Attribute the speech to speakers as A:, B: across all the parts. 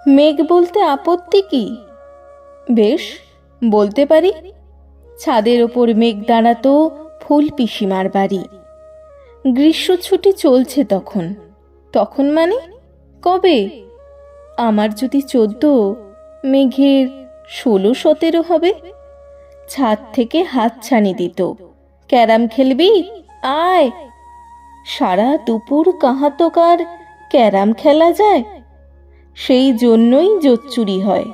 A: মেঘ বলতে আপত্তি কি? বেশ, বলতে পারি। ছাদের ওপর মেঘ দাঁড়াতো ফুল পিসিমার বাড়ি। গ্রীষ্ম ছুটি চলছে তখন। তখন মানে কবে? আমার যদি 14, মেঘের 16-17 হবে। ছাদ থেকে হাতছানি দিত, ক্যারাম খেলবি? আয়। সারা দুপুর কাহাতকার ক্যারাম খেলা যায়। সেই জন্যই জোচ্চুরি হয়।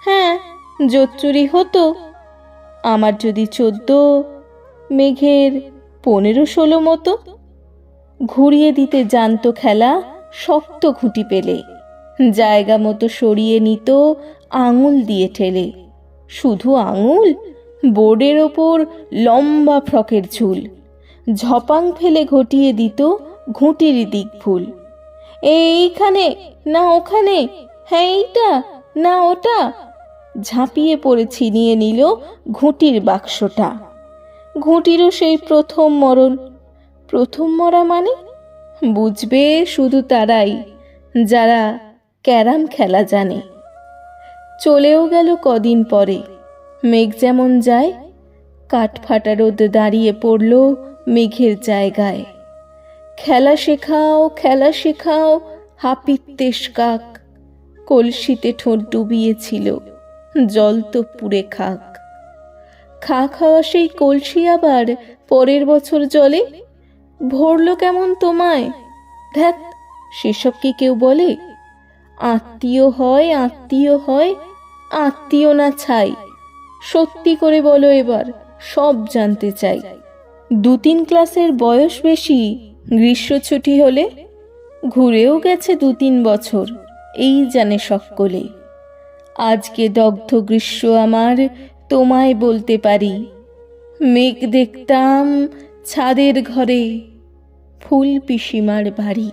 A: হ্যাঁ, জোচ্চুরি হতো। আমার যদি 14, মেঘের 15-16 মতো। ঘুরিয়ে দিতে জানতো খেলা শক্ত ঘুঁটি পেলে। জায়গা মতো সরিয়ে নিত আঙুল দিয়ে ঠেলে। শুধু আঙুল, বোর্ডের ওপর লম্বা ফ্রকের ঝুল। ঝপাং ফেলে ঘটিয়ে দিত ঘুঁটির দিক ভুল। এইখানে না ওখানে, হ্যাঁ এইটা না ওটা। ঝাঁপিয়ে পড়ে ছিনিয়ে নিল ঘুঁটির বাক্সটা। ঘুঁটিরও সেই প্রথম মরণ। প্রথম মরা মানে বুঝবে শুধু তারাই, যারা ক্যারাম খেলা জানে। চলেও গেল কদিন পরে। মেঘ যেমন যায়, কাঠফাটা রোদ দাঁড়িয়ে পড়ল মেঘের জায়গায়। খেলা শেখাও, খেলা শেখাও, হাপিত্যেশ কাক। কলসিতে ঠোঁট ডুবিয়েছিল, জল তো পুড়ে খাক। খা খাওয়া সেই কলসি আবার পরের বছর জলে ভরল কেমন তোমায়? ধ্যাত, সেসব কি কেউ বলে? আত্মীয় হয়, আত্মীয় হয়, আত্মীয় না ছাই। সত্যি করে বলো এবার, সব জানতে চাই। 2-3 ক্লাসের বয়স বেশি গ্রীষ্ম ছুটি হলে। ঘুরেও গেছে 2-3 বছর, এই জানে সকলে। আজকে দগ্ধ গ্রীষ্ম আমার, তোমায় বলতে পারি। মেঘ দেখতাম ছাদের ঘরে, ফুল পিসিমার বাড়ি।